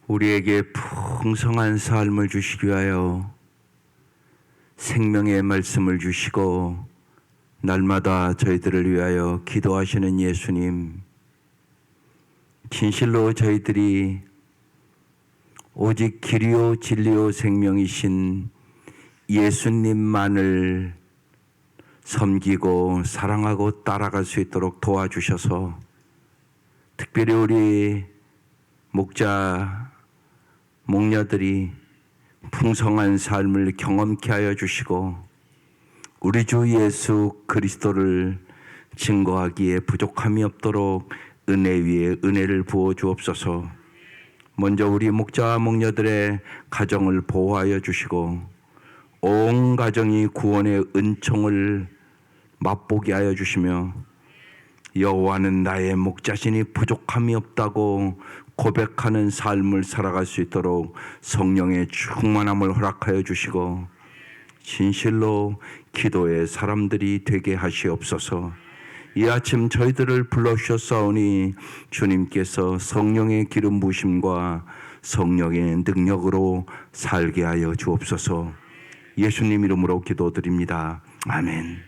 우리에게 풍성한 삶을 주시기 위하여 생명의 말씀을 주시고 날마다 저희들을 위하여 기도하시는 예수님, 진실로 저희들이 오직 길이요 진리요 생명이신 예수님만을 섬기고 사랑하고 따라갈 수 있도록 도와주셔서 특별히 우리 목자, 목녀들이 풍성한 삶을 경험케 하여 주시고 우리 주 예수 그리스도를 증거하기에 부족함이 없도록 은혜 위에 은혜를 부어 주옵소서. 먼저 우리 목자와 목녀들의 가정을 보호하여 주시고 온 가정이 구원의 은총을 맛보게 하여 주시며 여호와는 나의 목자시니 부족함이 없다고 고백하는 삶을 살아갈 수 있도록 성령의 충만함을 허락하여 주시고 진실로 기도의 사람들이 되게 하시옵소서. 이 아침 저희들을 불러주셨사오니 주님께서 성령의 기름 부으심과 성령의 능력으로 살게 하여 주옵소서. 예수님 이름으로 기도드립니다. 아멘.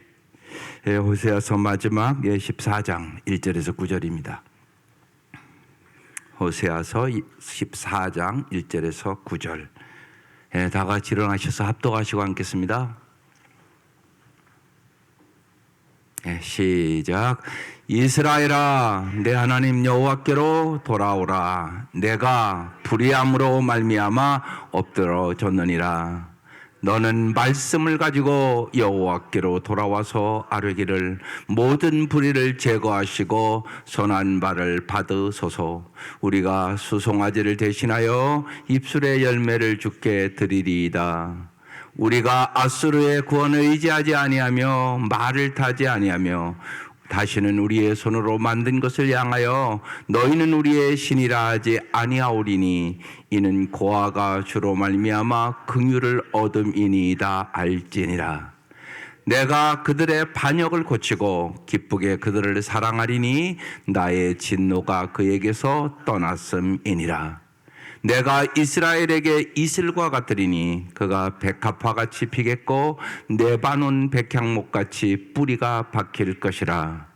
호세아서 마지막 14장 1절에서 9절입니다. 호세아서 14장 1절에서 9절. 다 같이 일어나셔서 합독하시고 앉겠습니다. 시작. 이스라엘아, 내 하나님 여호와께로 돌아오라. 내가 불의함으로 말미암아 엎드러졌느니라. 너는 말씀을 가지고 여호와께로 돌아와서 아뢰기를 모든 불의를 제거하시고 선한 바를 받으소서. 우리가 수송아지를 대신하여 입술의 열매를 주께 드리리이다. 우리가 아수르의 구원을 의지하지 아니하며 말을 타지 아니하며 다시는 우리의 손으로 만든 것을 향하여 너희는 우리의 신이라 하지 아니하오리니 이는 고아가 주로 말미암아 긍휼을 얻음이니이다 알지니라. 내가 그들의 반역을 고치고 기쁘게 그들을 사랑하리니 나의 진노가 그에게서 떠났음이니라. 내가 이스라엘에게 이슬과 같으리니 그가 백합화같이 피겠고 레바논 백향목같이 뿌리가 박힐 것이라.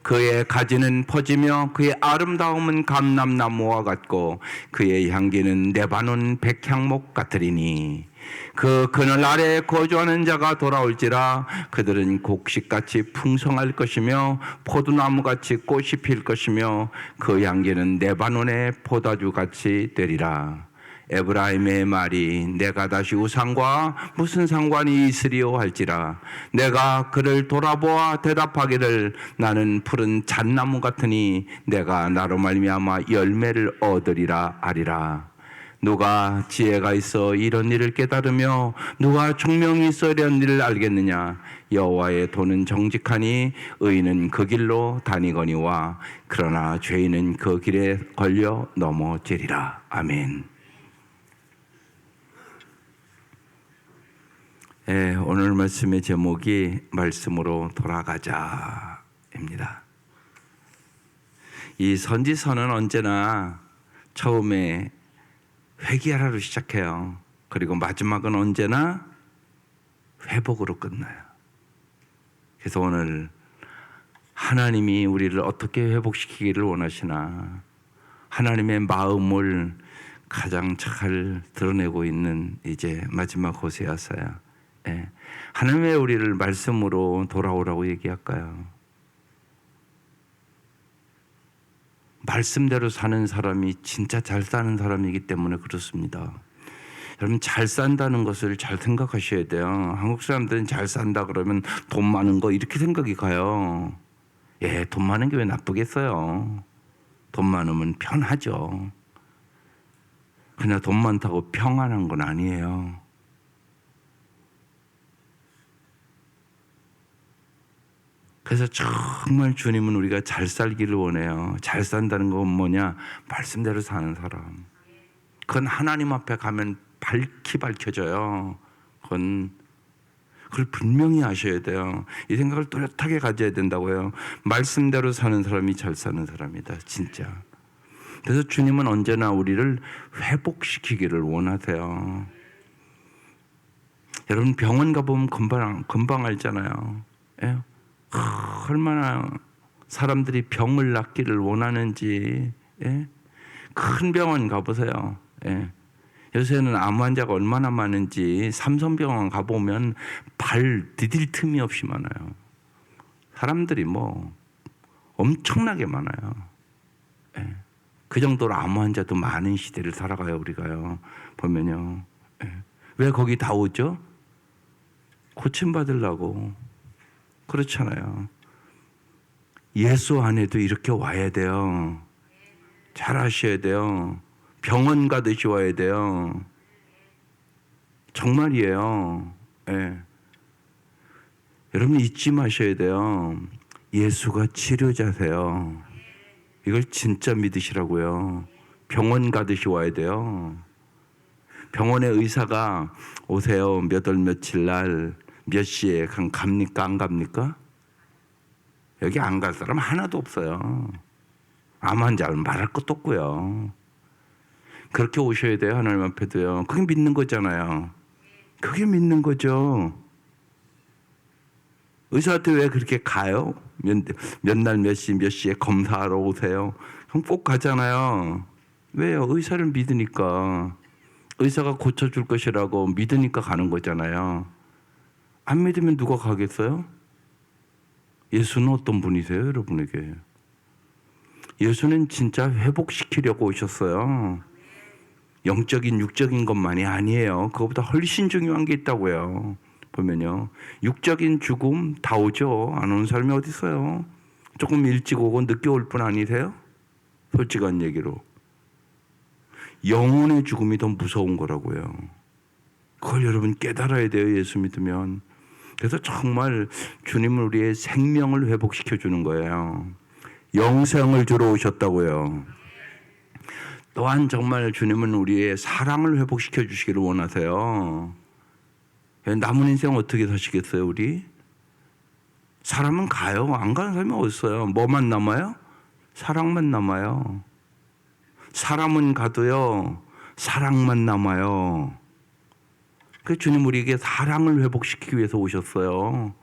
그의 가지는 퍼지며 그의 아름다움은 감람나무와 같고 그의 향기는 레바논 백향목 같으리니 그 그늘 아래에 거주하는 자가 돌아올지라. 그들은 곡식같이 풍성할 것이며 포도나무같이 꽃이 필 것이며 그 향기는 레바논의 포도주같이 되리라. 에브라임의 말이 내가 다시 우상과 무슨 상관이 있으리요 할지라. 내가 그를 돌아보아 대답하기를 나는 푸른 잣나무 같으니 내가 나로 말미암아 열매를 얻으리라 하리라. 누가 지혜가 있어 이런 일을 깨달으며 누가 총명이 있어 이런 일을 알겠느냐. 여호와의 도는 정직하니 의인은 그 길로 다니거니와 그러나 죄인은 그 길에 걸려 넘어지리라. 아멘. 오늘 말씀의 제목이 말씀으로 돌아가자입니다. 이 선지서는 언제나 처음에 회개하라로 시작해요. 그리고 마지막은 언제나 회복으로 끝나요. 그래서 오늘 하나님이 우리를 어떻게 회복시키기를 원하시나, 하나님의 마음을 가장 잘 드러내고 있는 이제 마지막 호세아서야. 하나님 왜 우리를 말씀으로 돌아오라고 얘기할까요? 말씀대로 사는 사람이 진짜 잘 사는 사람이기 때문에 그렇습니다. 여러분, 잘 산다는 것을 잘 생각하셔야 돼요. 한국 사람들은 잘 산다 그러면 돈 많은 거 이렇게 생각이 가요. 돈 많은 게 왜 나쁘겠어요? 돈 많으면 편하죠. 그냥 돈 많다고 평안한 건 아니에요. 그래서 정말 주님은 우리가 잘 살기를 원해요. 잘 산다는 건 뭐냐? 말씀대로 사는 사람. 그건 하나님 앞에 가면 밝혀져요. 그걸 분명히 아셔야 돼요. 이 생각을 뚜렷하게 가져야 된다고요. 말씀대로 사는 사람이 잘 사는 사람이다. 진짜. 그래서 주님은 언제나 우리를 회복시키기를 원하세요. 여러분 병원 가보면 금방 알잖아요. 예? 얼마나 사람들이 병을 낫기를 원하는지. 예? 큰 병원 가보세요. 예. 요새는 암 환자가 얼마나 많은지 삼성병원 가보면 발 디딜 틈이 없이 많아요. 사람들이 뭐 엄청나게 많아요. 예. 그 정도로 암 환자도 많은 시대를 살아가요. 우리가요. 보면요. 예. 왜 거기 다 오죠? 고침받으려고. 그렇잖아요. 예수 안에도 이렇게 와야 돼요. 잘 아셔야 돼요. 병원 가듯이 와야 돼요. 정말이에요. 예. 여러분 잊지 마셔야 돼요. 예수가 치료자세요. 이걸 진짜 믿으시라고요. 병원 가듯이 와야 돼요. 병원에 의사가 오세요. 몇 월 며칠 날 몇 시에 갑니까? 안 갑니까? 여기 안 갈 사람 하나도 없어요. 암 환자는 말할 것도 없고요. 그렇게 오셔야 돼요. 하나님 앞에도요. 그게 믿는 거잖아요. 그게 믿는 거죠. 의사한테 왜 그렇게 가요? 몇 날 몇 시 몇 시에 검사하러 오세요. 그럼 꼭 가잖아요. 왜요? 의사를 믿으니까. 의사가 고쳐줄 것이라고 믿으니까 가는 거잖아요. 안 믿으면 누가 가겠어요? 예수는 어떤 분이세요? 여러분에게. 예수는 진짜 회복시키려고 오셨어요. 영적인 육적인 것만이 아니에요. 그것보다 훨씬 중요한 게 있다고요. 보면요. 육적인 죽음 다 오죠. 안 오는 사람이 어디 있어요? 조금 일찍 오고 늦게 올 뿐 아니세요? 솔직한 얘기로. 영혼의 죽음이 더 무서운 거라고요. 그걸 여러분 깨달아야 돼요. 예수 믿으면. 그래서 정말 주님은 우리의 생명을 회복시켜 주는 거예요. 영생을 주러 오셨다고요. 또한 정말 주님은 우리의 사랑을 회복시켜 주시기를 원하세요. 남은 인생 어떻게 사시겠어요, 우리? 사람은 가요. 안 가는 사람이 어디 있어요? 뭐만 남아요? 사랑만 남아요. 사람은 가도요, 사랑만 남아요. 그래서 주님 우리에게 사랑을 회복시키기 위해서 오셨어요.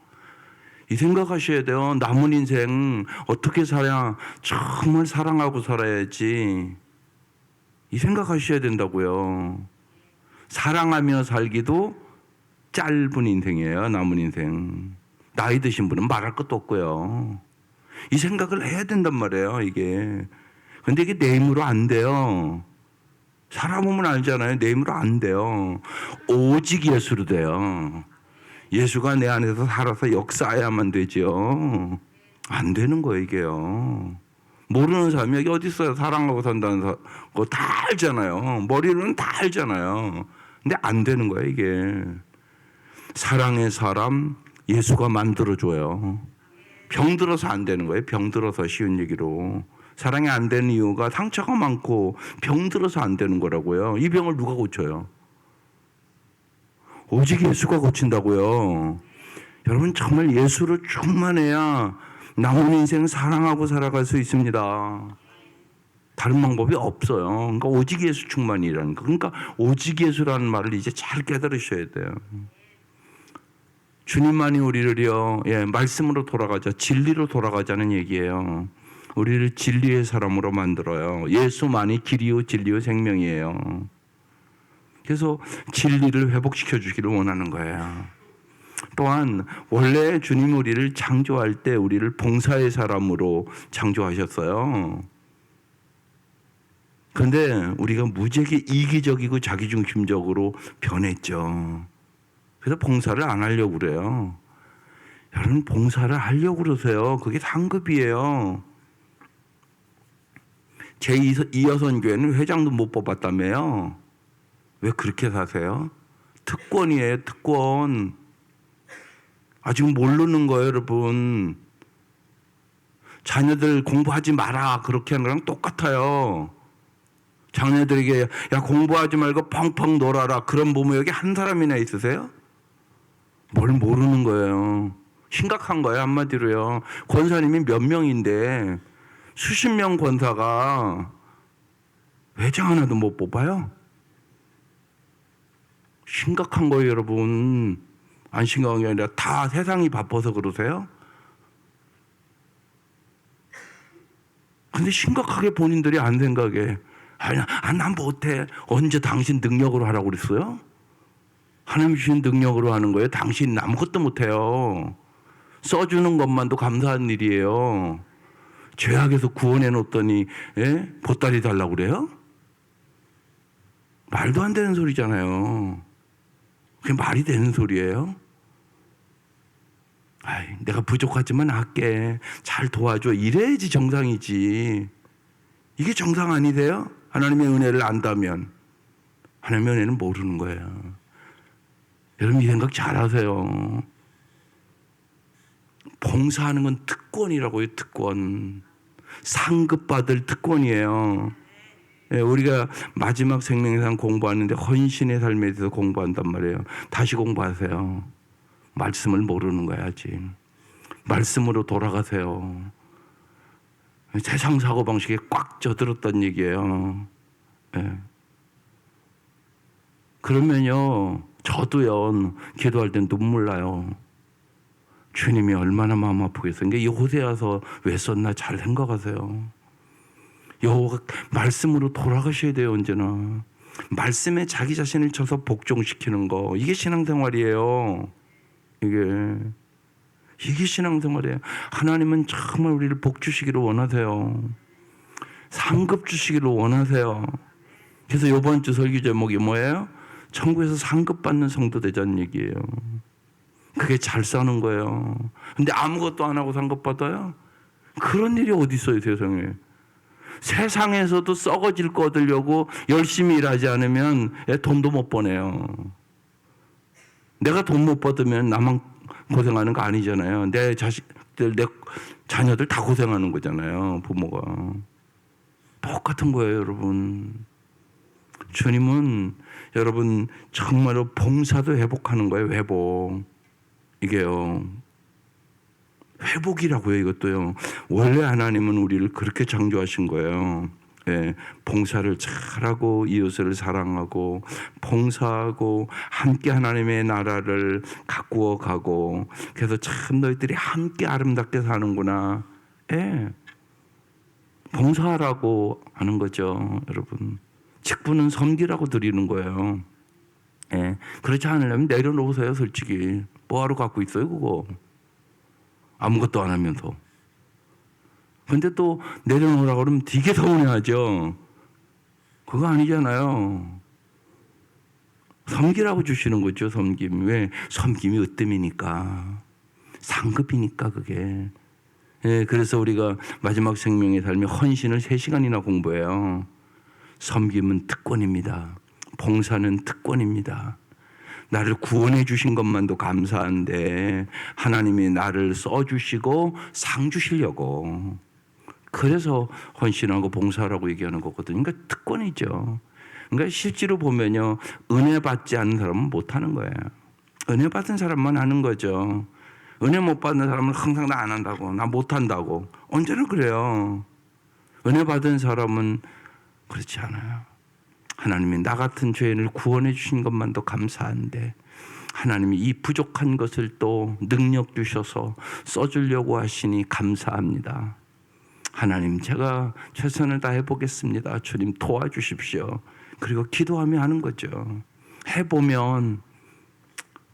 이 생각하셔야 돼요. 남은 인생 어떻게 살아야 정말 사랑하고 살아야지. 이 생각하셔야 된다고요. 사랑하며 살기도 짧은 인생이에요. 남은 인생. 나이 드신 분은 말할 것도 없고요. 이 생각을 해야 된단 말이에요. 이게. 근데 이게 내 힘으로 안 돼요. 살아보면 알잖아요. 내 힘으로 안 돼요. 오직 예수로 돼요. 예수가 내 안에서 살아서 역사해야만 되죠. 안 되는 거예요, 이게요. 모르는 사람이 여기 어디 있어요? 사랑하고 산다는 거 다 알잖아요. 머리로는 다 알잖아요. 근데 안 되는 거예요, 이게. 사랑의 사람 예수가 만들어줘요. 병들어서 안 되는 거예요. 병들어서 쉬운 얘기로. 사랑이 안 되는 이유가 상처가 많고 병들어서 안 되는 거라고요. 이 병을 누가 고쳐요? 오직 예수가 고친다고요. 여러분 정말 예수를 충만해야 남은 인생 사랑하고 살아갈 수 있습니다. 다른 방법이 없어요. 그러니까 오직 예수 충만이라는 거. 그러니까 오직 예수라는 말을 이제 잘 깨달으셔야 돼요. 주님만이 우리를요, 말씀으로 돌아가자, 진리로 돌아가자는 얘기예요. 우리를 진리의 사람으로 만들어요. 예수만이 길이요 진리요 생명이에요. 그래서 진리를 회복시켜 주기를 원하는 거예요. 또한 원래 주님 우리를 창조할 때 우리를 봉사의 사람으로 창조하셨어요. 그런데 우리가 무지하게 이기적이고 자기중심적으로 변했죠. 그래서 봉사를 안 하려고 그래요. 여러분 봉사를 하려고 그러세요. 그게 상급이에요. 제2여선 교회는 회장도 못 뽑았다며요. 왜 그렇게 사세요? 특권이에요, 특권. 아직 모르는 거예요, 여러분. 자녀들 공부하지 마라 그렇게 하는 거랑 똑같아요. 자녀들에게 야 공부하지 말고 펑펑 놀아라 그런 부모 여기 한 사람이나 있으세요? 뭘 모르는 거예요. 심각한 거예요, 한마디로요. 권사님이 몇 명인데 수십 명 권사가 회장 하나도 못 뽑아요? 심각한 거예요, 여러분. 안 심각한 게 아니라 다 세상이 바빠서 그러세요? 근데 심각하게 본인들이 안 생각해. 난 못해. 언제 당신 능력으로 하라고 그랬어요? 하나님 주신 능력으로 하는 거예요. 당신 아무것도 못해요. 써주는 것만도 감사한 일이에요. 죄악에서 구원해 놓더니 보따리 달라고 그래요? 말도 안 되는 소리잖아요. 그게 말이 되는 소리예요? 내가 부족하지만 할게. 잘 도와줘. 이래야지 정상이지. 이게 정상 아니세요? 하나님의 은혜를 안다면. 하나님의 은혜는 모르는 거예요. 여러분 이 생각 잘 하세요. 봉사하는 건 특권이라고요. 특권. 상급받을 특권이에요. 우리가 마지막 생명의 삶 공부하는데 헌신의 삶에 대해서 공부한단 말이에요. 다시 공부하세요. 말씀을 모르는 거야 아직. 말씀으로 돌아가세요. 세상 사고방식에 꽉 젖들었단 얘기예요. 그러면요 저도요 기도할 땐 눈물 나요. 주님이 얼마나 마음 아프겠어요. 그러니까 이 호세아서 왜 썼나 잘 생각하세요. 여호와 말씀으로 돌아가셔야 돼요. 언제나 말씀에 자기 자신을 쳐서 복종시키는 거, 이게 신앙생활이에요. 이게 신앙생활이에요. 하나님은 정말 우리를 복 주시기를 원하세요. 상급 주시기를 원하세요. 그래서 이번 주 설교 제목이 뭐예요? 천국에서 상급 받는 성도 되자는 얘기예요. 그게 잘 사는 거예요. 근데 아무것도 안 하고 상급 받아요? 그런 일이 어디 있어요 세상에. 세상에서도 썩어질 거 얻으려고 열심히 일하지 않으면 돈도 못 버네요. 내가 돈 못 받으면 나만 고생하는 거 아니잖아요. 내 자식들, 내 자녀들 다 고생하는 거잖아요. 부모가. 똑같은 거예요 여러분. 주님은 여러분 정말로 봉사도 회복하는 거예요. 회복. 이게요 회복이라고요. 이것도요. 원래 하나님은 우리를 그렇게 창조하신 거예요. 봉사를 잘하고 이웃을 사랑하고 봉사하고 함께 하나님의 나라를 가꾸어 가고, 그래서 참 너희들이 함께 아름답게 사는구나. 봉사하라고 하는 거죠 여러분. 직분은 섬기라고 드리는 거예요. 그렇지 않으려면 내려놓으세요. 솔직히 뭐하러 갖고 있어요 그거. 아무것도 안 하면서. 근데 또 내려놓으라고 그러면 되게 서운해하죠. 그거 아니잖아요. 섬기라고 주시는 거죠. 섬김. 왜? 섬김이 으뜸이니까. 상급이니까 그게. 그래서 우리가 마지막 생명의 삶에 헌신을 3시간이나 공부해요. 섬김은 특권입니다. 봉사는 특권입니다. 나를 구원해 주신 것만도 감사한데 하나님이 나를 써주시고 상 주시려고. 그래서 헌신하고 봉사하라고 얘기하는 거거든요. 그러니까 특권이죠. 그러니까 실제로 보면요 은혜 받지 않는 사람은 못하는 거예요. 은혜 받은 사람만 하는 거죠. 은혜 못 받는 사람은 항상 나 안 한다고, 나 못한다고. 언제나 그래요. 은혜 받은 사람은 그렇지 않아요. 하나님이 나 같은 죄인을 구원해 주신 것만도 감사한데 하나님이 이 부족한 것을 또 능력 주셔서 써주려고 하시니 감사합니다. 하나님 제가 최선을 다해 보겠습니다. 주님 도와주십시오. 그리고 기도하며 하는 거죠. 해보면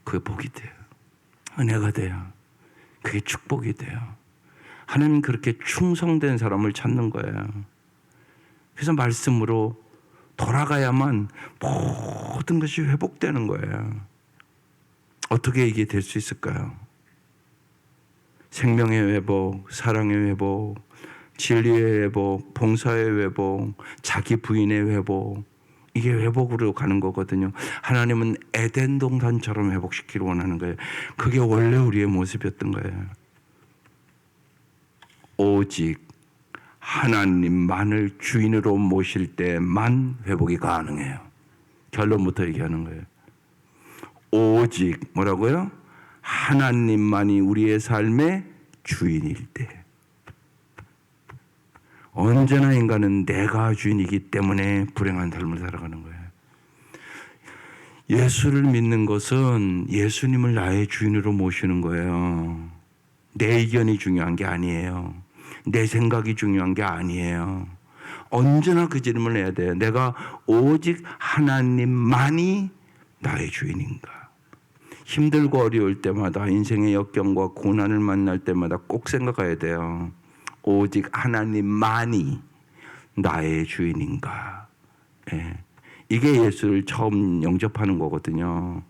그게 복이 돼요. 은혜가 돼요. 그게 축복이 돼요. 하나님 그렇게 충성된 사람을 찾는 거예요. 그래서 말씀으로 돌아가야만 모든 것이 회복되는 거예요. 어떻게 이게 될 수 있을까요? 생명의 회복, 사랑의 회복, 진리의 회복, 봉사의 회복, 자기 부인의 회복, 이게 회복으로 가는 거거든요. 하나님은 에덴 동산처럼 회복시키기를 원하는 거예요. 그게 원래 우리의 모습이었던 거예요. 오직 하나님만을 주인으로 모실 때만 회복이 가능해요. 결론부터 얘기하는 거예요. 오직 뭐라고요? 하나님만이 우리의 삶의 주인일 때. 언제나 인간은 내가 주인이기 때문에 불행한 삶을 살아가는 거예요. 예수를 믿는 것은 예수님을 나의 주인으로 모시는 거예요. 내 의견이 중요한 게 아니에요. 내 생각이 중요한 게 아니에요. 언제나 그 질문을 해야 돼요. 내가 오직 하나님만이 나의 주인인가? 힘들고 어려울 때마다, 인생의 역경과 고난을 만날 때마다 꼭 생각해야 돼요. 오직 하나님만이 나의 주인인가? 예. 이게 예수를 처음 영접하는 거거든요.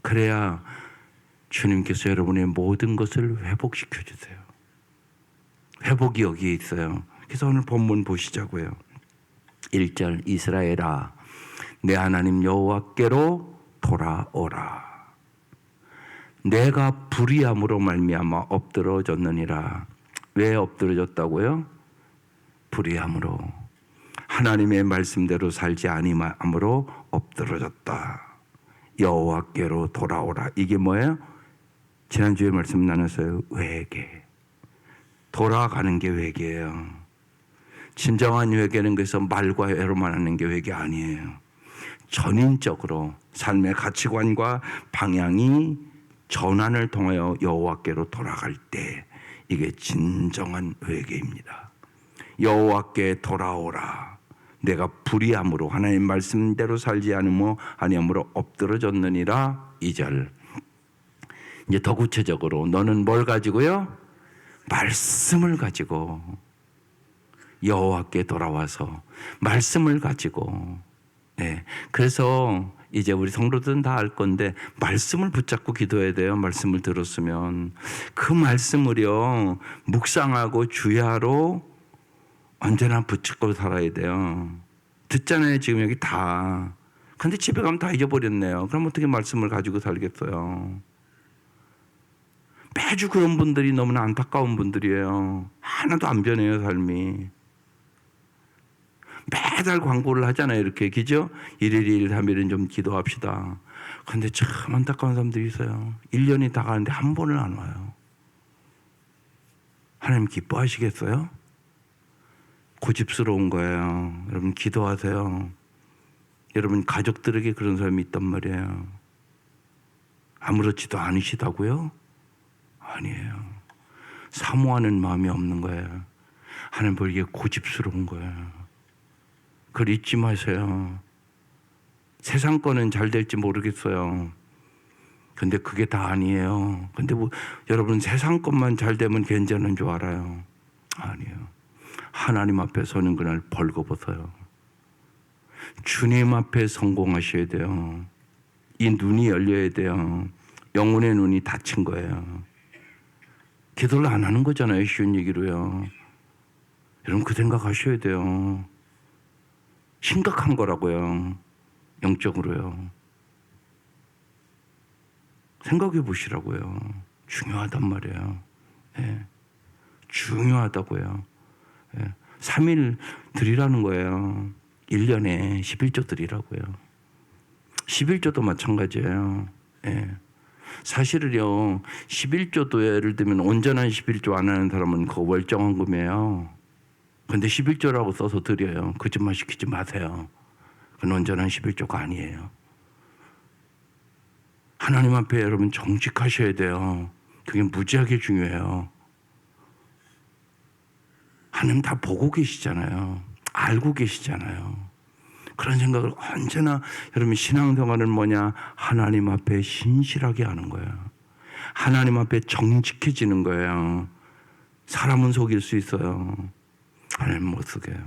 그래야 주님께서 여러분의 모든 것을 회복시켜 주세요. 회복이 여기에 있어요. 그래서 오늘 본문 보시자고요. 1절, 이스라엘아 내 하나님 여호와께로 돌아오라. 내가 불의함으로 말미암아 엎드러졌느니라. 왜 엎드러졌다고요? 불의함으로, 하나님의 말씀대로 살지 아니함으로 엎드러졌다. 여호와께로 돌아오라. 이게 뭐예요? 지난주에 말씀 나눴어요. 회개. 돌아가는 게 회개예요. 진정한 회개는 그래서 말과 애로만 하는 게 회개 아니에요. 전인적으로 삶의 가치관과 방향이 전환을 통하여 여호와께로 돌아갈 때 이게 진정한 회개입니다. 여호와께 돌아오라. 내가 불의함으로 하나님 말씀대로 살지 아니함으로 엎드러졌느니라. 2절. 이제 더 구체적으로 너는 뭘 가지고요? 말씀을 가지고 여호와께 돌아와서 말씀을 가지고. 네. 그래서 이제 우리 성도들은 다 알 건데 말씀을 붙잡고 기도해야 돼요. 말씀을 들었으면 그 말씀을요 묵상하고 주야로 언제나 붙잡고 살아야 돼요. 듣잖아요. 지금 여기 다. 근데 집에 가면 다 잊어버렸네요. 그럼 어떻게 말씀을 가지고 살겠어요? 매주 그런 분들이 너무나 안타까운 분들이에요. 하나도 안 변해요, 삶이. 매달 광고를 하잖아요. 이렇게 그죠? 1일 2일 3일은 좀 기도합시다. 그런데 참 안타까운 사람들이 있어요. 1년이 다 가는데 한 번을 안 와요. 하나님 기뻐하시겠어요? 고집스러운 거예요. 여러분 기도하세요. 여러분 가족들에게 그런 사람이 있단 말이에요. 아무렇지도 않으시다고요? 아니에요. 사모하는 마음이 없는 거예요. 하나님 보기에 고집스러운 거예요. 그걸 잊지 마세요. 세상 거는 잘 될지 모르겠어요. 근데 그게 다 아니에요. 근데 뭐 여러분 세상 것만 잘 되면 괜찮은 줄 알아요? 아니에요. 하나님 앞에 서는 그날 벌거벗어요. 주님 앞에 성공하셔야 돼요. 이 눈이 열려야 돼요. 영혼의 눈이 닫힌 거예요. 기도를 안 하는 거잖아요. 쉬운 얘기로요. 여러분 그 생각하셔야 돼요. 심각한 거라고요. 영적으로요. 생각해 보시라고요. 중요하단 말이에요. 네. 중요하다고요. 네. 3일 드리라는 거예요. 1년에 11조 드리라고요. 11조도 마찬가지예요. 네. 사실은요 11조도 예를 들면 온전한 11조 안 하는 사람은 그거 월정헌금이에요. 근데 11조라고 써서 드려요. 거짓말 시키지 마세요. 그건 온전한 11조가 아니에요. 하나님 앞에 여러분 정직하셔야 돼요. 그게 무지하게 중요해요. 하나님 다 보고 계시잖아요. 알고 계시잖아요. 그런 생각을 언제나 여러분 신앙생활은 뭐냐? 하나님 앞에 신실하게 하는 거예요. 하나님 앞에 정직해지는 거예요. 사람은 속일 수 있어요. 하나님 못 속여요.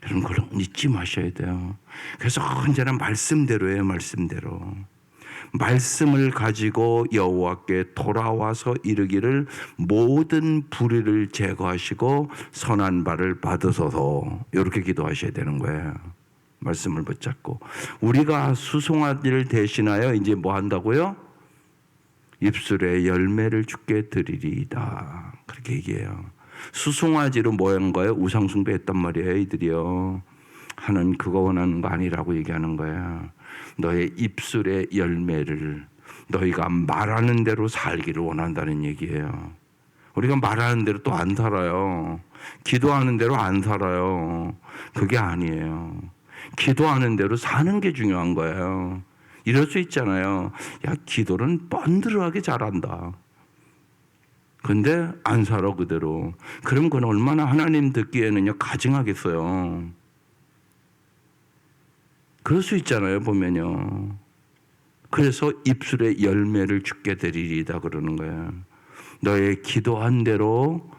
여러분 그걸 잊지 마셔야 돼요. 그래서 언제나 말씀대로 해요. 말씀대로. 말씀을 가지고 여호와께 돌아와서 이르기를 모든 불의를 제거하시고 선한 바를 받으소서. 이렇게 기도하셔야 되는 거예요. 말씀을 붙잡고 우리가 수송아지를 대신하여 이제 뭐 한다고요? 입술에 열매를 주께 드리리이다. 그렇게 얘기해요. 수송아지로 뭐 한 거예요? 우상숭배했단 말이에요. 이들이요. 하나님 그거 원하는 거 아니라고 얘기하는 거야. 너의 입술의 열매를 너희가 말하는 대로 살기를 원한다는 얘기예요. 우리가 말하는 대로 또 안 살아요. 기도하는 대로 안 살아요. 그게 아니에요. 기도하는 대로 사는 게 중요한 거예요. 이럴 수 있잖아요. 야, 기도는 뻔들하게 잘한다. 근데 안 살아 그대로. 그럼 그건 얼마나 하나님 듣기에는요 가증하겠어요. 그럴 수 있잖아요 보면요. 그래서 입술의 열매를 주게 되리이다 그러는 거예요. 너의 기도한 대로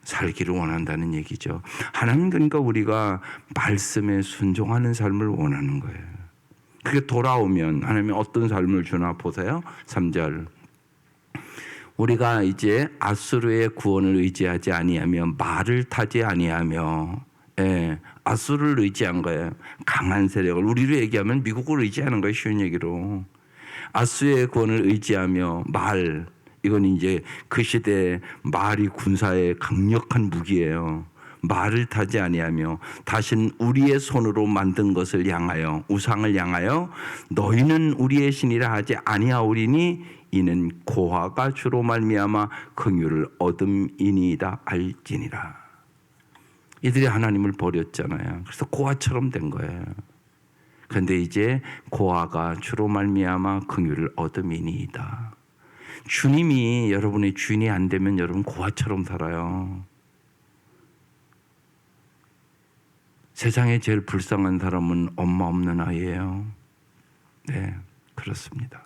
살기를 원한다는 얘기죠. 하나님 그러니까 우리가 말씀에 순종하는 삶을 원하는 거예요. 그게 돌아오면 하나님이 어떤 삶을 주나 보세요. 3절. 우리가 이제 아수르의 구원을 의지하지 아니하며 말을 타지 아니하며, 아수르를 의지한 거예요. 강한 세력을. 우리로 얘기하면 미국을 의지하는 거예요. 쉬운 얘기로. 아수르의 구원을 의지하며 말, 이건 이제 그 시대에 말이 군사의 강력한 무기예요. 말을 타지 아니하며 다신 우리의 손으로 만든 것을 향하여, 우상을 향하여 너희는 우리의 신이라 하지 아니하오리니 이는 고아가 주로 말미암아 긍휼을 얻음이니이다 알지니라. 이들이 하나님을 버렸잖아요. 그래서 고아처럼 된 거예요. 그런데 이제 고아가 주로 말미암아 긍휼을 얻음이니이다. 주님이 여러분의 주인이 안 되면 여러분 고아처럼 살아요. 세상에 제일 불쌍한 사람은 엄마 없는 아이예요. 네, 그렇습니다.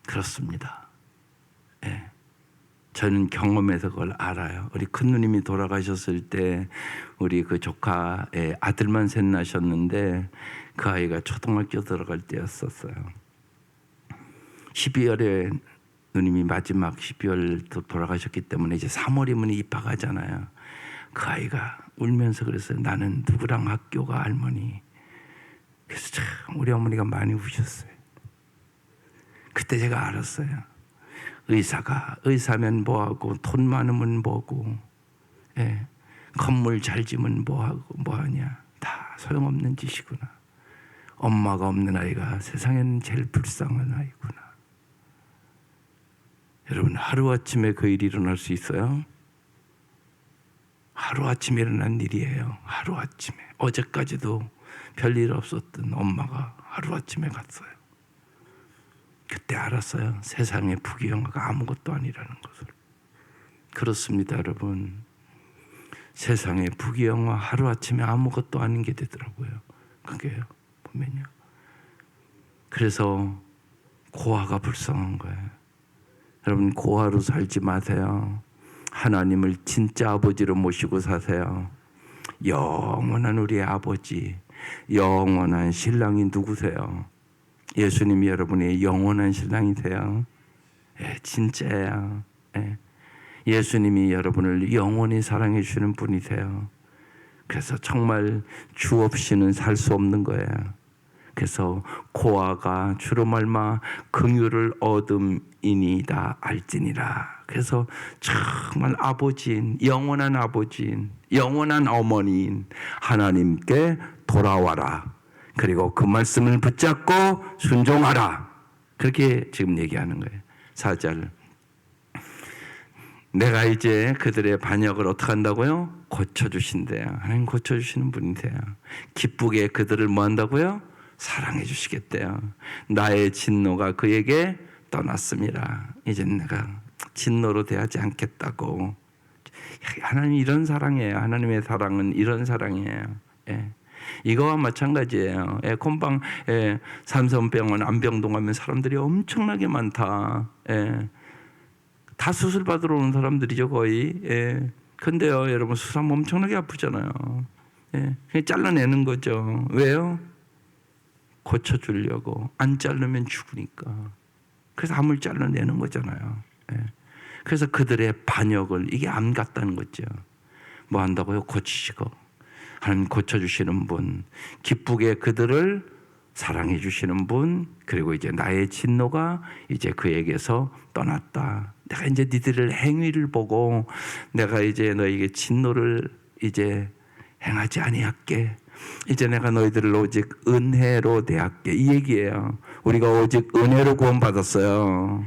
그렇습니다. 네. 저는 경험해서 그걸 알아요. 우리 큰 누님이 돌아가셨을 때 우리 그 조카의 아들만 셋 나셨는데 그 아이가 초등학교 들어갈 때였었어요. 12월에 누님이 마지막 12월 돌아가셨기 때문에 이제 3월이면 입학하잖아요. 그 아이가 울면서 그랬어요. 나는 누구랑 학교가 할머니. 그래서 참 우리 어머니가 많이 우셨어요. 그때 제가 알았어요. 의사면 뭐하고 돈 많으면 뭐고, 건물 잘 지면 뭐하고 뭐하냐. 다 소용없는 짓이구나. 엄마가 없는 아이가 세상에는 제일 불쌍한 아이구나. 여러분 하루아침에 그 일이 일어날 수 있어요? 하루아침에 일어난 일이에요. 하루아침에. 어제까지도 별일 없었던 엄마가 하루아침에 갔어요. 그때 알았어요. 세상의 부귀영화가 아무것도 아니라는 것을. 그렇습니다, 여러분. 세상의 부귀영화 하루아침에 아무것도 아닌 게 되더라고요. 그게요. 보면요. 그래서 고아가 불쌍한 거예요. 여러분 고아로 살지 마세요. 하나님을 진짜 아버지로 모시고 사세요. 영원한 우리의 아버지, 영원한 신랑이 누구세요? 예수님이 여러분의 영원한 신랑이세요. 진짜예요. 예수님이 여러분을 영원히 사랑해 주시는 분이세요. 그래서 정말 주 없이는 살 수 없는 거예요. 그래서 고아가 주로 말마 긍휼을 얻음이니이다 알지니라. 그래서 정말 아버지인, 영원한 아버지인, 영원한 어머니인 하나님께 돌아와라. 그리고 그 말씀을 붙잡고 순종하라. 그렇게 지금 얘기하는 거예요. 4절. 내가 이제 그들의 반역을 어떻게 한다고요? 고쳐주신대요. 하나님 고쳐주시는 분이세요. 기쁘게 그들을 뭐 한다고요? 사랑해 주시겠대요. 나의 진노가 그에게 떠났습니다. 이젠 내가 진노로 대하지 않겠다고. 하나님 이런 사랑이에요. 하나님의 사랑은 이런 사랑이에요. 이거와 마찬가지예요. 콤방 삼성병원 안병동 가면 사람들이 엄청나게 많다. 다 수술 받으러 오는 사람들이죠 거의. 근데요 여러분 수술하면 엄청나게 아프잖아요. 그냥 잘라내는 거죠. 왜요? 고쳐주려고. 안 자르면 죽으니까. 그래서 암을 잘라내는 거잖아요. 그래서 그들의 반역을 이게 암 같다는 거죠. 뭐 한다고요? 고치시고. 하나님 고쳐주시는 분, 기쁘게 그들을 사랑해 주시는 분, 그리고 이제 나의 진노가 이제 그에게서 떠났다. 내가 이제 니들의 행위를 보고 내가 이제 너에게 진노를 이제 행하지 아니할게. 이제 내가 너희들을 오직 은혜로 대할게. 이 얘기예요. 우리가 오직 은혜로 구원받았어요.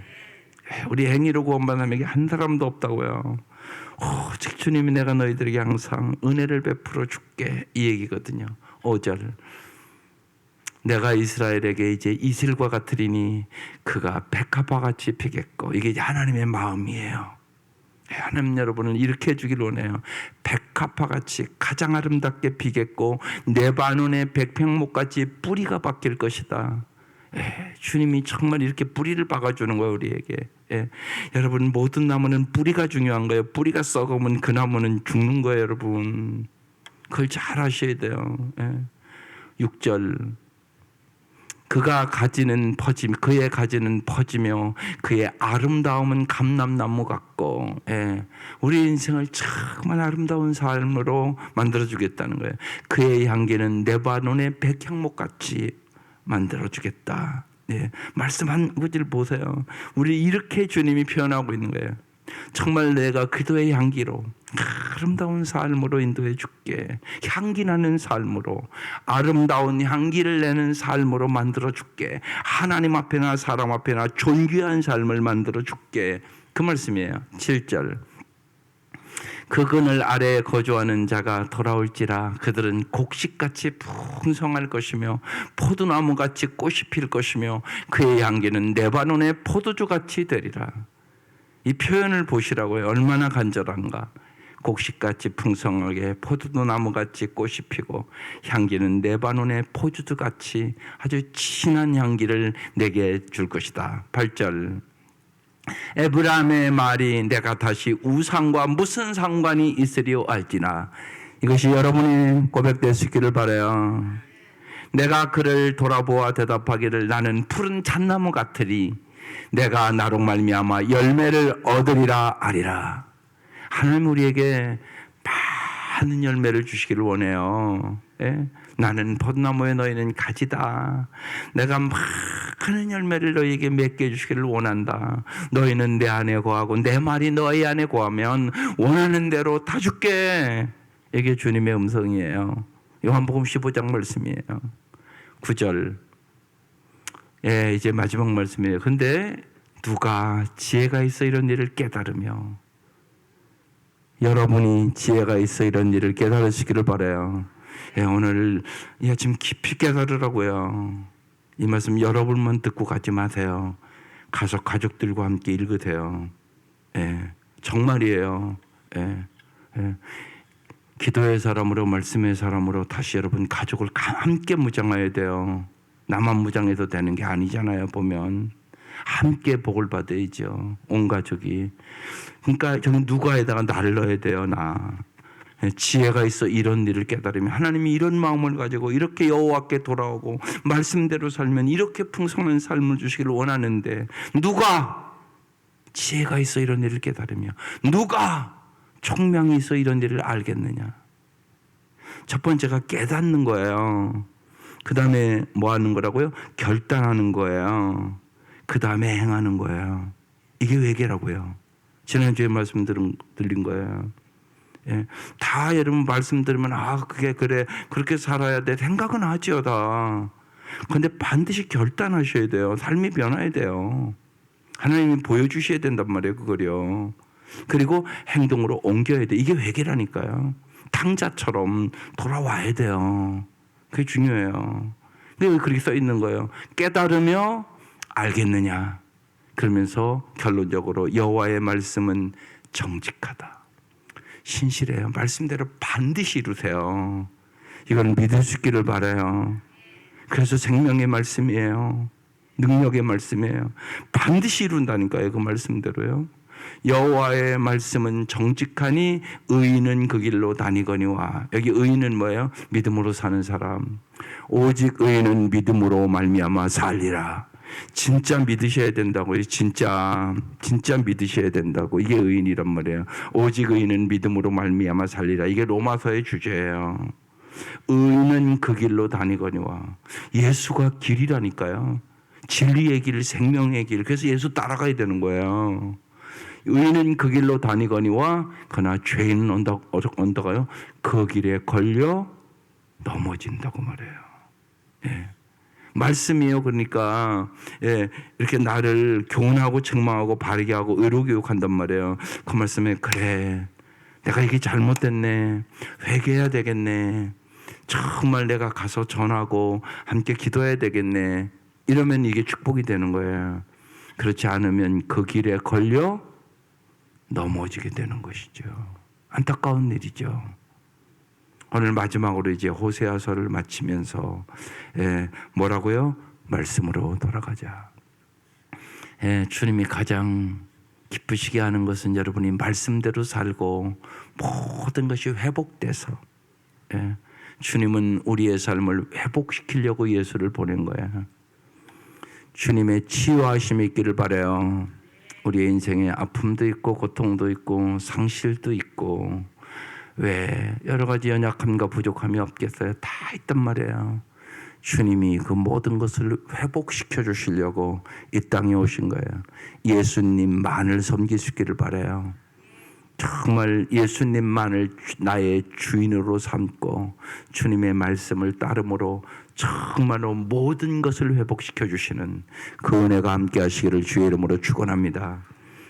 우리 행위로 구원받는 사람에게 한 사람도 없다고요. 오직 주님이 내가 너희들에게 항상 은혜를 베풀어 줄게, 이 얘기거든요. 5절. 내가 이스라엘에게 이제 이슬과 같으리니 그가 백합화 같이 피겠고, 이게 이제 하나님의 마음이에요. 하나님 여러분을 이렇게 해주길 원해요. 백합화 같이 가장 아름답게 피겠고 레바논의 백평목 같이 뿌리가 바뀔 것이다. 주님이 정말 이렇게 뿌리를 박아주는 거예요, 우리에게. 여러분, 모든 나무는 뿌리가 중요한 거예요. 뿌리가 썩으면 그 나무는 죽는 거예요, 여러분. 그걸 잘 아셔야 돼요. 6절. 그의 가지는 퍼지며 그의 아름다움은 감람나무 같고, 우리 인생을 정말 아름다운 삶으로 만들어주겠다는 거예요. 그의 향기는 레바논의 백향목 같이 만들어주겠다. 말씀한 구절 보세요. 우리 이렇게 주님이 표현하고 있는 거예요. 정말 내가 그도의 향기로 아름다운 삶으로 인도해 줄게. 향기 나는 삶으로, 아름다운 향기를 내는 삶으로 만들어 줄게. 하나님 앞에나 사람 앞에나 존귀한 삶을 만들어 줄게. 그 말씀이에요. 7절. 그 그늘 아래에 거주하는 자가 돌아올지라 그들은 곡식같이 풍성할 것이며 포도나무같이 꽃이 필 것이며 그의 향기는 레바논의 포도주같이 되리라. 이 표현을 보시라고요. 얼마나 간절한가. 곡식같이 풍성하게 포도나무같이 꽃이 피고 향기는 레바논의 포도주같이 아주 진한 향기를 내게 줄 것이다. 8절. 에브라임의 말이 내가 다시 우상과 무슨 상관이 있으리요 알지나. 이것이 여러분이 고백될 수 있기를 바라요. 내가 그를 돌아보아 대답하기를 나는 푸른 잣나무 같으리 내가 나로 말미암아 열매를 얻으리라 하리라. 하나님 우리에게 많은 열매를 주시기를 원해요. 나는 포도나무에 너희는 가지다. 내가 많은 열매를 너희에게 맺게 해주시기를 원한다. 너희는 내 안에 거하고 내 말이 너희 안에 거하면 원하는 대로 다 줄게. 이게 주님의 음성이에요. 요한복음 15장 말씀이에요. 9절. 이제 마지막 말씀이에요. 근데 누가 지혜가 있어 이런 일을 깨달으며, 여러분이 지혜가 있어 이런 일을 깨달으시기를 바라요. 오늘 이 아침 깊이 깨달으라고요. 이 말씀 여러분만 듣고 가지 마세요. 가서 가족들과 함께 읽으세요. 정말이에요. 기도의 사람으로, 말씀의 사람으로 다시 여러분 가족을 함께 무장해야 돼요. 나만 무장해도 되는 게 아니잖아요. 보면 함께 복을 받아야죠. 온 가족이. 그러니까 저는 누가에다가 나를 넣어야 돼요. 나. 지혜가 있어 이런 일을 깨달으면, 하나님이 이런 마음을 가지고 이렇게 여호와께 돌아오고 말씀대로 살면 이렇게 풍성한 삶을 주시기를 원하는데, 누가 지혜가 있어 이런 일을 깨달으며 누가 총명이 있어 이런 일을 알겠느냐. 첫 번째가 깨닫는 거예요. 그 다음에 뭐 하는 거라고요? 결단하는 거예요. 그 다음에 행하는 거예요. 이게 회개라고요. 지난주에 말씀 들린 거예요. 다 여러분 말씀 들으면 그게 그래, 그렇게 살아야 돼 생각은 하지요 다. 그런데 반드시 결단하셔야 돼요. 삶이 변화해야 돼요. 하나님이 보여주셔야 된단 말이에요. 그거요. 그리고 행동으로 옮겨야 돼. 이게 회개라니까요. 탕자처럼 돌아와야 돼요. 그게 중요해요. 근데 왜 그렇게 써 있는 거예요? 깨달으며 알겠느냐. 그러면서 결론적으로 여호와의 말씀은 정직하다. 신실해요. 말씀대로 반드시 이루세요. 이건 믿을 수 있기를 바라요. 그래서 생명의 말씀이에요. 능력의 말씀이에요. 반드시 이룬다니까요. 그 말씀대로요. 여호와의 말씀은 정직하니 의인은 그 길로 다니거니와. 여기 의인은 뭐예요? 믿음으로 사는 사람. 오직 의인은 믿음으로 말미암아 살리라. 진짜 믿으셔야 된다고요. 진짜 믿으셔야 된다고. 이게 의인이란 말이에요. 오직 의인은 믿음으로 말미암아 살리라. 이게 로마서의 주제예요. 의인은 그 길로 다니거니와. 예수가 길이라니까요. 진리의 길, 생명의 길. 그래서 예수 따라가야 되는 거예요. 의인은 그 길로 다니거니와 그러나 죄인은 언덕가요 그 길에 걸려 넘어진다고 말해요. 말씀이에요. 그러니까 이렇게 나를 교훈하고 책망하고 바르게 하고 의로 교육한단 말이에요. 그 말씀에 그래, 내가 이게 잘못됐네, 회개해야 되겠네, 정말 내가 가서 전하고 함께 기도해야 되겠네, 이러면 이게 축복이 되는 거예요. 그렇지 않으면 그 길에 걸려 넘어지게 되는 것이죠. 안타까운 일이죠. 오늘 마지막으로 이제 호세아서를 마치면서 뭐라고요? 말씀으로 돌아가자. 주님이 가장 기쁘시게 하는 것은 여러분이 말씀대로 살고 모든 것이 회복돼서, 주님은 우리의 삶을 회복시키려고 예수를 보낸 거예요. 주님의 치유하심이 있기를 바라요. 우리의 인생에 아픔도 있고 고통도 있고 상실도 있고 왜 여러 가지 연약함과 부족함이 없겠어요? 다 있단 말이에요. 주님이 그 모든 것을 회복시켜 주시려고 이 땅에 오신 거예요. 예수님만을 섬길 수 있기를 바라요. 정말 예수님만을 나의 주인으로 삼고 주님의 말씀을 따름으로 정말로 모든 것을 회복시켜 주시는 그 은혜가 함께 하시기를 주의 이름으로 축원합니다.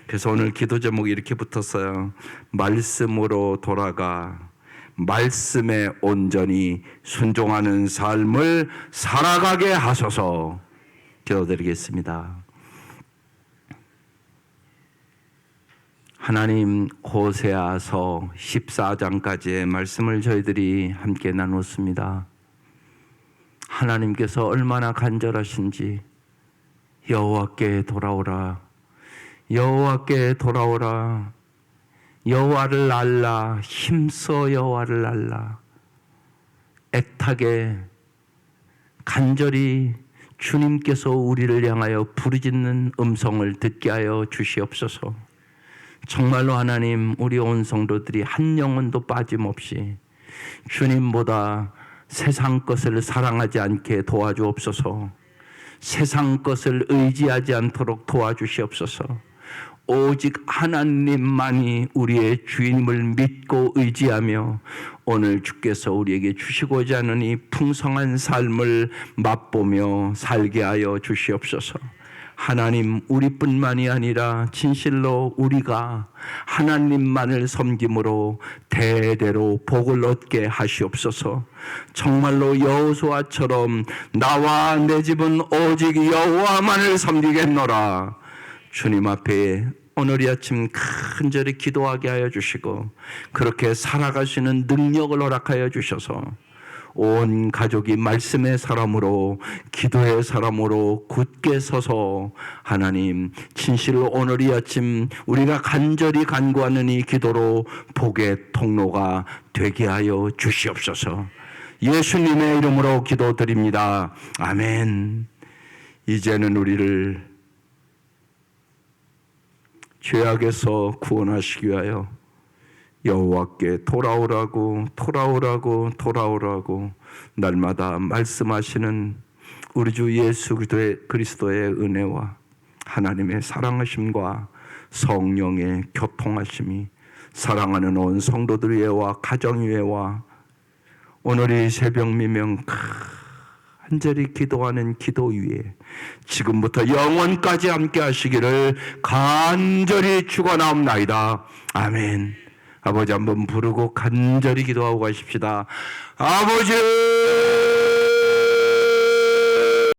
그래서 오늘 기도 제목이 이렇게 붙었어요. 말씀으로 돌아가 말씀에 온전히 순종하는 삶을 살아가게 하소서. 기도드리겠습니다. 하나님, 호세아서 14장까지의 말씀을 저희들이 함께 나눴습니다. 하나님께서 얼마나 간절하신지 여호와께 돌아오라, 여호와께 돌아오라, 여호와를 알라, 힘써 여호와를 알라. 애타게 간절히 주님께서 우리를 향하여 부르짖는 음성을 듣게 하여 주시옵소서. 정말로 하나님, 우리 온 성도들이 한 영혼도 빠짐없이 주님보다 세상 것을 사랑하지 않게 도와주옵소서. 세상 것을 의지하지 않도록 도와주시옵소서. 오직 하나님만이 우리의 주임을 믿고 의지하며 오늘 주께서 우리에게 주시고자 하는 이 풍성한 삶을 맛보며 살게 하여 주시옵소서. 하나님, 우리뿐만이 아니라 진실로 우리가 하나님만을 섬김으로 대대로 복을 얻게 하시옵소서. 정말로 여호수아처럼 나와 내 집은 오직 여호와만을 섬기겠노라. 주님 앞에 오늘 이 아침 간절히 기도하게 하여 주시고 그렇게 살아가시는 능력을 허락하여 주셔서 온 가족이 말씀의 사람으로 기도의 사람으로 굳게 서서 하나님, 진실로 오늘 이 아침 우리가 간절히 간구하는 이 기도로 복의 통로가 되게 하여 주시옵소서. 예수님의 이름으로 기도드립니다. 아멘. 이제는 우리를 죄악에서 구원하시기 위하여 여호와께 돌아오라고 날마다 말씀하시는 우리 주 예수 그리스도의 은혜와 하나님의 사랑하심과 성령의 교통하심이 사랑하는 온 성도들 위에와 가정 위에와 오늘 이 새벽 미명 간절히 기도하는 기도 위에 지금부터 영원까지 함께 하시기를 간절히 축원하옵나이다. 아멘. 아버지 한번 부르고 간절히 기도하고 가십시다. 아버지